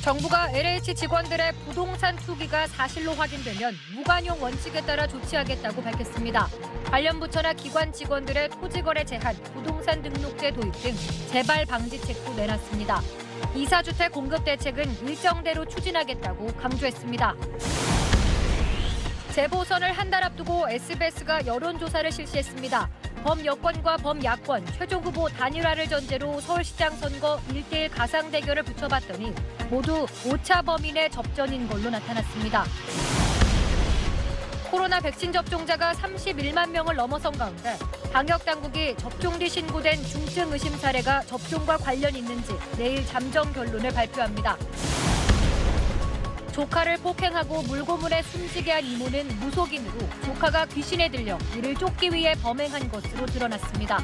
정부가 LH 직원들의 부동산 투기가 사실로 확인되면 무관용 원칙에 따라 조치하겠다고 밝혔습니다. 관련 부처나 기관 직원들의 토지거래 제한, 부동산 등록제 도입 등 재발 방지책도 내놨습니다. 이사주택 공급 대책은 일정대로 추진하겠다고 강조했습니다. 재보선을 한 달 앞두고 SBS가 여론조사를 실시했습니다. 범여권과 범야권, 최종 후보 단일화를 전제로 서울시장 선거 1대1 가상 대결을 붙여봤더니 모두 오차 범위 내 접전인 걸로 나타났습니다. 코로나 백신 접종자가 31만 명을 넘어선 가운데 방역당국이 접종 뒤 신고된 중증 의심 사례가 접종과 관련이 있는지 내일 잠정 결론을 발표합니다. 조카를 폭행하고 물고문에 숨지게 한 이모는 무속인으로 조카가 귀신에 들려 이를 쫓기 위해 범행한 것으로 드러났습니다.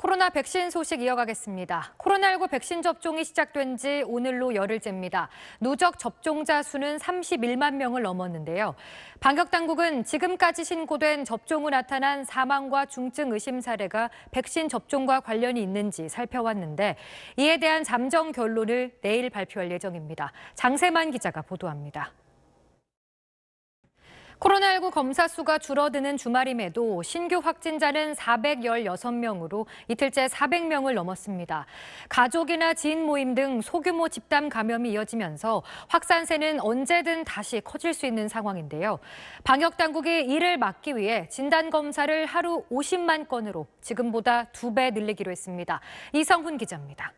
코로나 백신 소식 이어가겠습니다. 코로나19 백신 접종이 시작된 지 오늘로 열흘째입니다. 누적 접종자 수는 31만 명을 넘었는데요. 방역당국은 지금까지 신고된 접종 후 나타난 사망과 중증 의심 사례가 백신 접종과 관련이 있는지 살펴왔는데 이에 대한 잠정 결론을 내일 발표할 예정입니다. 장세만 기자가 보도합니다. 코로나19 검사 수가 줄어드는 주말임에도 신규 확진자는 416명으로 이틀째 400명을 넘었습니다. 가족이나 지인 모임 등 소규모 집단 감염이 이어지면서 확산세는 언제든 다시 커질 수 있는 상황인데요. 방역당국이 이를 막기 위해 진단검사를 하루 50만 건으로 지금보다 2배 늘리기로 했습니다. 이성훈 기자입니다.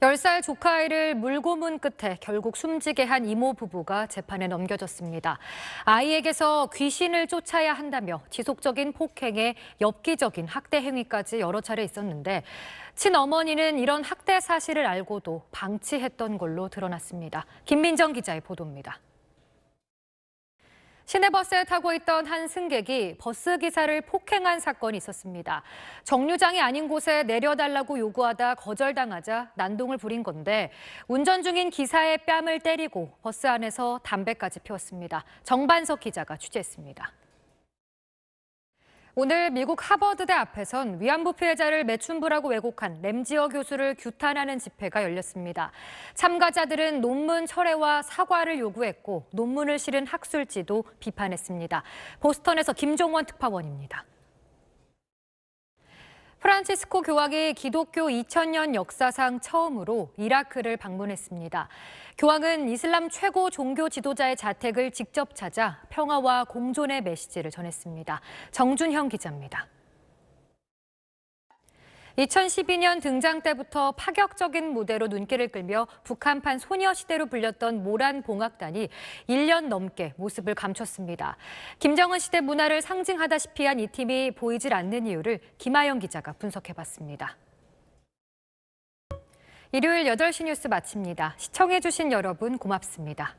10살 조카 아이를 물고문 끝에 결국 숨지게 한 이모 부부가 재판에 넘겨졌습니다. 아이에게서 귀신을 쫓아야 한다며 지속적인 폭행에 엽기적인 학대 행위까지 여러 차례 있었는데 친어머니는 이런 학대 사실을 알고도 방치했던 걸로 드러났습니다. 김민정 기자의 보도입니다. 시내버스에 타고 있던 한 승객이 버스 기사를 폭행한 사건이 있었습니다. 정류장이 아닌 곳에 내려달라고 요구하다 거절당하자 난동을 부린 건데 운전 중인 기사의 뺨을 때리고 버스 안에서 담배까지 피웠습니다. 정반석 기자가 취재했습니다. 오늘 미국 하버드대 앞에선 위안부 피해자를 매춘부라고 왜곡한 램지어 교수를 규탄하는 집회가 열렸습니다. 참가자들은 논문 철회와 사과를 요구했고 논문을 실은 학술지도 비판했습니다. 보스턴에서 김종원 특파원입니다. 프란치스코 교황이 기독교 2000년 역사상 처음으로 이라크를 방문했습니다. 교황은 이슬람 최고 종교 지도자의 자택을 직접 찾아 평화와 공존의 메시지를 전했습니다. 정준형 기자입니다. 2012년 등장 때부터 파격적인 무대로 눈길을 끌며 북한판 소녀시대로 불렸던 모란봉악단이 1년 넘게 모습을 감췄습니다. 김정은 시대 문화를 상징하다시피 한 이 팀이 보이질 않는 이유를 김하영 기자가 분석해봤습니다. 일요일 8시 뉴스 마칩니다. 시청해주신 여러분 고맙습니다.